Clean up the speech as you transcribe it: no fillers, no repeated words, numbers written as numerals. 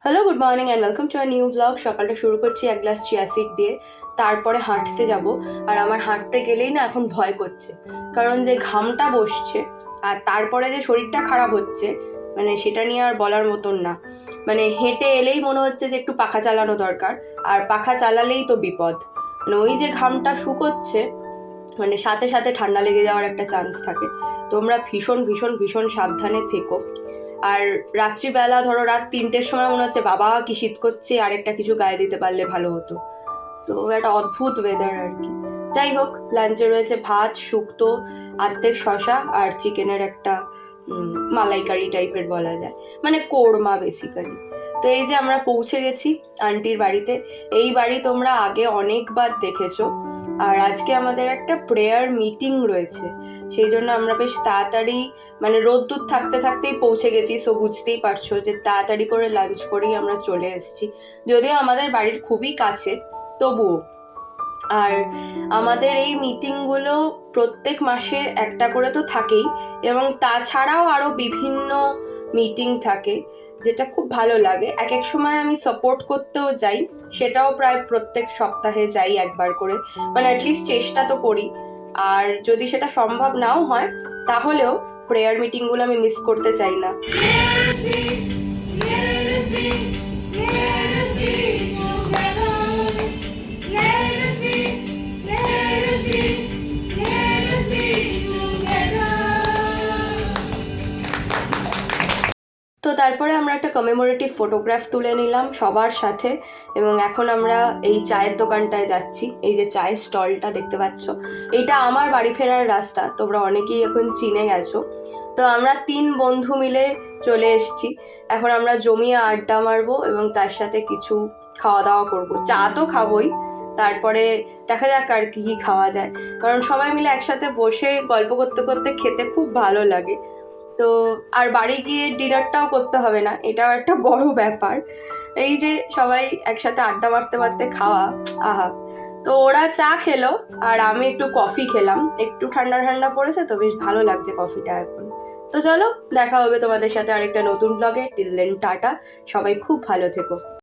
Hello, good morning and welcome to our new blog. সকালটা শুরু করছি এক গ্লাস চিয়া সিড দিয়ে, তারপরে হাঁটতে যাব। আর আমার হাঁটতে গেলেই না এখন ভয় করছে, কারণ যে ঘামটা বসছে আর তারপরে যে শরীরটা খারাপ হচ্ছে, মানে সেটা নিয়ে আর বলার মতন না। মানে হেঁটে এলেই মনে হচ্ছে যে একটু পাখা চালানো দরকার, আর পাখা চালালেই তো বিপদ। মানে ওই যে ঘামটা শুকোচ্ছে, মানে সাথে সাথে ঠান্ডা লেগে যাওয়ার একটা চান্স থাকে। তোমরা ভীষণ ভীষণ ভীষণ সাবধানে থেকো। আর রাত্রিবেলা ধরো রাত 3টের সময় মনে হচ্ছে বাবা কি শীত করছে, আরেকটা কিছু গায়ে দিতে পারলে ভালো হতো। তো একটা অদ্ভুত ওয়েদার আর কি। যাই হোক, লাঞ্চে রয়েছে ভাত, শুক্তো, আর্ধেক শশা আর চিকেনের একটা মালাইকারি টাইপের বলা যায়, মানে কোরমা বেসিক্যালি। তো এই যে আমরা পৌঁছে গেছি আন্টির বাড়িতে। এই বাড়ি তোমরা আগে অনেকবার দেখেছো। আর আজকে আমাদের একটা প্রেয়ার মিটিং রয়েছে, সেই জন্য আমরা বেশ তাড়াতাড়ি, মানে রোদ্দুর থাকতে থাকতেই পৌঁছে গেছি। সো বুঝতেই পারছো যে তাড়াতাড়ি করে লাঞ্চ করেই আমরা চলে এসেছি, যদিও আমাদের বাড়ির খুবই কাছে, তবুও। আর আমাদের এই মিটিংগুলো প্রত্যেক মাসে একটা করে তো থাকেই, এবং তাছাড়াও আরও বিভিন্ন মিটিং থাকে, যেটা খুব ভালো লাগে। এক এক সময় আমি সাপোর্ট করতেও যাই, সেটাও প্রায় প্রত্যেক সপ্তাহে যাই একবার করে, মানে অ্যাটলিস্ট চেষ্টা তো করি। আর যদি সেটা সম্ভব নাও হয়, তাহলেও প্রেয়ার মিটিংগুলো আমি মিস করতে চাই না। তো তারপরে আমরা একটা কমেমোরেটিভ ফটোগ্রাফ তুলে নিলাম সবার সাথে, এবং এখন আমরা এই চায়ের দোকানটায় যাচ্ছি। এই যে চায়ের স্টলটা দেখতে পাচ্ছ, এইটা আমার বাড়ি ফেরার রাস্তা, তোমরা অনেকেই এখন চিনে গেছো। তো আমরা 3 বন্ধু মিলে চলে এসেছি। এখন আমরা জমিয়ে আড্ডা মারবো এবং তার সাথে কিছু খাওয়া দাওয়া করবো। চা তো খাবোই, তারপরে দেখা যাক আর কি খাওয়া যায়, কারণ সবাই মিলে একসাথে বসে গল্প করতে করতে খেতে খুব ভালো লাগে। তো আর বাড়ি গিয়ে ডিনারটাও করতে হবে না, এটাও একটা বড় ব্যাপার। এই যে সবাই একসাথে আড্ডা মারতে মারতে খাওয়া, আহা। তো ওরা চা খেলো আর আমি একটু কফি খেলাম, একটু ঠান্ডা ঠান্ডা পড়েছে তো বেশ ভালো লাগছে কফিটা এখন। তো চলো, দেখা হবে তোমাদের সাথে আরেকটা নতুন ব্লগে। টিল দেন টাটা, সবাই খুব ভালো থেকো।